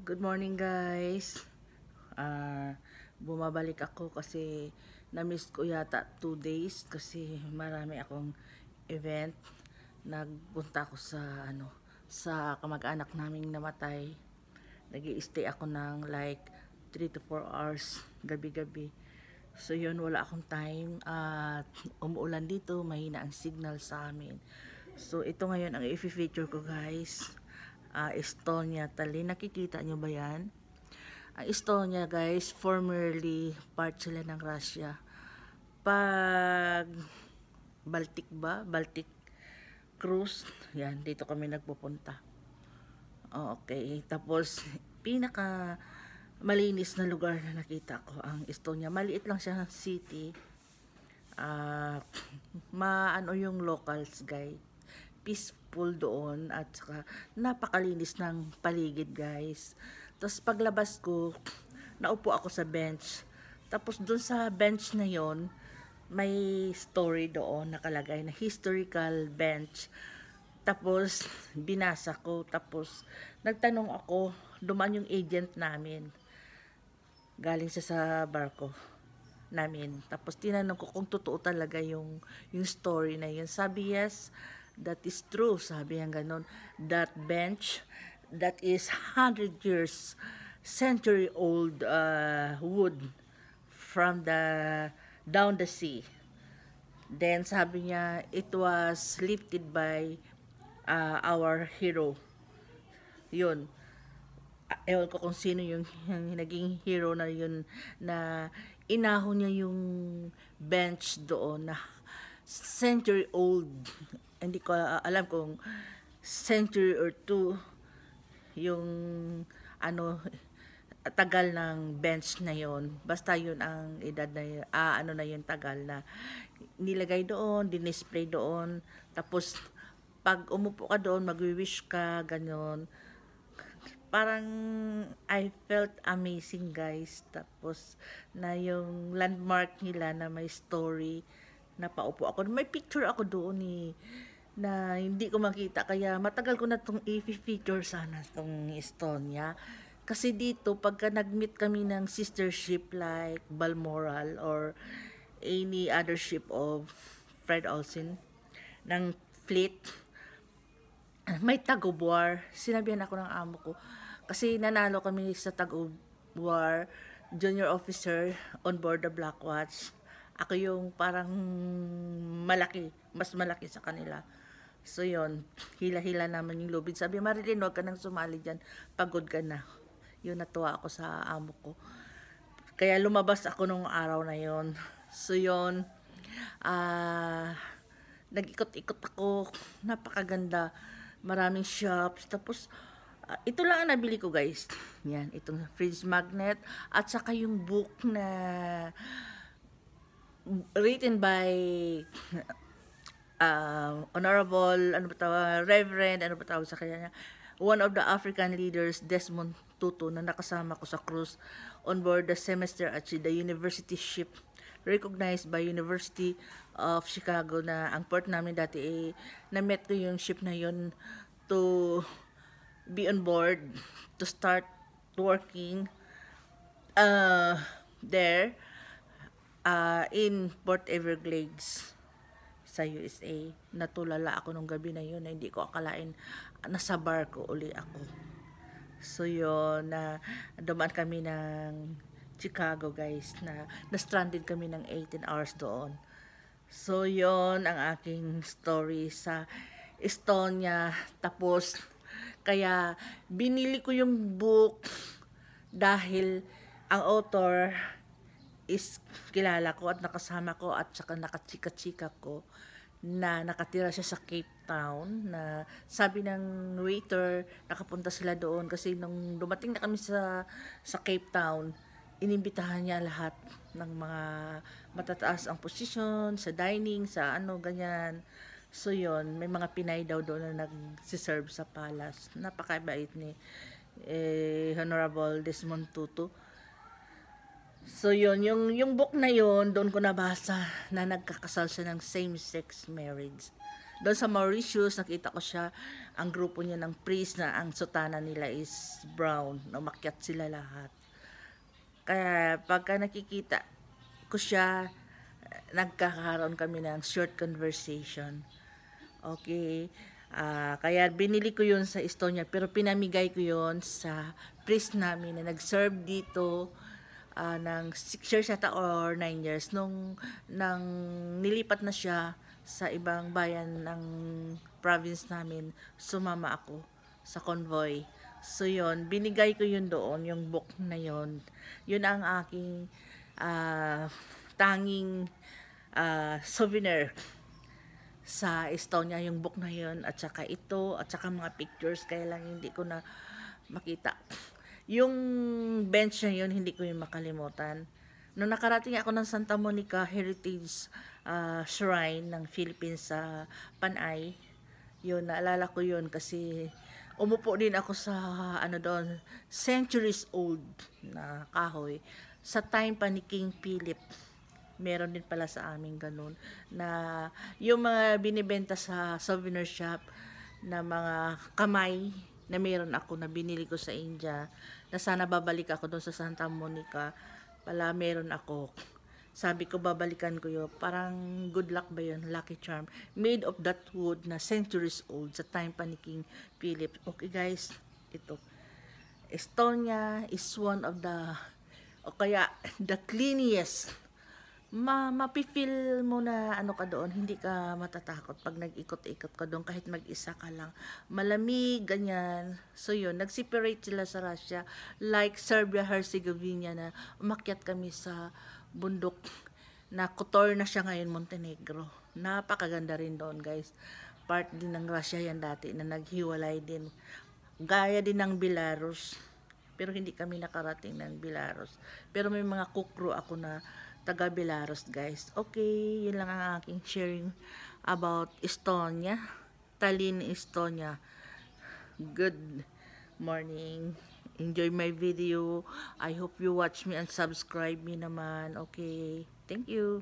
Good morning guys. Ah, Bumabalik ako kasi na-miss ko yata 2 days kasi marami akong event. Nagpunta ako sa kamag-anak naming namatay. Nag-i-stay ako ng like 3 to 4 hours gabi-gabi. So yun, wala akong time at umuulan dito, mahina ang signal sa amin. So ito ngayon ang i-feature ko guys. Estonia, Tallinn. Nakikita nyo ba yan? Ang Estonia guys, formerly part sila ng Russia. Pag Baltic cruise, yan, dito kami nagpupunta. Okay, tapos pinaka malinis na lugar na nakita ko ang Estonia. Maliit lang siya city. Ah, Maano yung locals guys, peaceful doon at saka napakalinis ng paligid guys. Tapos paglabas ko, naupo ako sa bench. Tapos doon sa bench na yon may story doon nakalagay na historical bench. Tapos binasa ko, tapos nagtanong ako, dumaan yung agent namin. Galing siya sa barko namin. Tapos tinanong ko kung totoo talaga yung story na yun. Sabi, yes, that is true. Sabi niya ganon. That bench, that is 100 years, century old wood from down the sea. Then sabi niya, it was lifted by our hero. Yun. Ewan ko kung sino yung naging hero na yun, na inahon niya yung bench doon na century old. Hindi ko alam kung century or two yung ano tagal ng bench na yon. Basta yun ang edad na yun, ano na yun, tagal na nilagay doon, dinisplay doon. Tapos pag umupo ka doon, magwi-wish ka, ganyan. Parang I felt amazing guys. Tapos na yung landmark nila na may story, na paupo ako. May picture ako doon na hindi ko makita, kaya matagal ko na itong i-feature sana itong Estonia. Kasi dito pagka nag-meet kami ng sister ship like Balmoral or any other ship of Fred Olsen ng fleet, may tag of war. Sinabihan ako ng amo ko kasi nanalo kami sa tag of war, junior officer on board the Black Watch. Ako yung parang malaki, mas malaki sa kanila. So yon, hila-hila naman yung lubid. Sabi, Marilyn, huwag ka nang sumali dyan, pagod ka na. Yun, natuwa ako sa amo ko. Kaya lumabas ako nung araw na yon. So yon, nag-ikot-ikot ako, napakaganda, maraming shops. Tapos ito lang ang nabili ko guys, yan, itong fridge magnet at saka yung book na written by honorable, ano ba tawag, reverend, ano ba tawag sa kanya, one of the African leaders, Desmond Tutu, na nakasama ko sa cruise on board the semester at the university ship recognized by University of Chicago, na ang port namin dati na-met ko yung ship na yun to be on board, to start working there in Port Everglades sa USA. Natulala ako nung gabi na yun na hindi ko akalain nasa barko uli ako. So yun, dumaan kami ng Chicago guys, na-stranded kami ng 18 hours doon. So yun ang aking story sa Estonia. Tapos kaya binili ko yung book dahil ang author is kilala ko at nakasama ko at saka nakachika-chika ko, na nakatira siya sa Cape Town, na sabi ng waiter nakapunta sila doon kasi nung dumating na kami sa Cape Town, inimbitahan niya lahat ng mga matataas ang posisyon sa dining, sa ano, ganyan. So yon, may mga Pinay daw doon na nagsiserve sa palace. Napakabait ni Honorable Desmond Tutu. So yun, yung book na yun, doon ko nabasa na nagkakasal siya ng same-sex marriage. Doon sa Mauritius, nakita ko siya, ang grupo niya ng priest na ang sutana nila is brown. Umakyat sila lahat. Kaya pagka nakikita ko siya, nagkakaroon kami ng short conversation. Okay. Kaya binili ko yun sa Estonia, pero pinamigay ko yun sa priest namin na nag-serve dito ng 6 years yata or 9 years. Nang nilipat na siya sa ibang bayan ng province namin, sumama ako sa convoy. So yun, binigay ko yun doon, yung book na yun. Yun ang aking tanging souvenir sa Estonia, yung book na yun, at saka ito, at saka mga pictures, kaya lang hindi ko na makita. Yung bench na yun, hindi ko yung makalimutan. Nung nakarating ako ng Santa Monica Heritage Shrine ng Philippines sa Panay, yun, naalala ko yun kasi umupo din ako sa doon, centuries old na kahoy sa time pa ni King Philip. Meron din pala sa amin ganun na yung mga binibenta sa souvenir shop na mga kamay na meron ako na binili ko sa India na sana babalik ako doon sa Santa Monica pala, meron ako. Sabi ko babalikan ko yun, parang good luck ba yun, lucky charm, made of that wood na centuries old sa time pa ni King Philip. Okay guys, ito Estonia is one of the, o kaya the cleanest, mapifeel mo na ano ka doon, hindi ka matatakot pag nag-ikot-ikot ka doon kahit mag-isa ka lang. Malamig, ganyan. So yun, nag-separate sila sa Russia. Like Serbia, Herzegovina na umakyat kami sa bundok na Kotor na siya ngayon, Montenegro. Napakaganda rin doon guys. Part din ng Russia yan dati na naghiwalay din. Gaya din ng Belarus. Pero hindi kami nakarating ng Belarus. Pero may mga kukro ako na taga Belarus guys. Okay, yun lang ang aking sharing about Estonia. Tallinn, Estonia. Good morning. Enjoy my video. I hope you watch me and subscribe me naman. Okay. Thank you.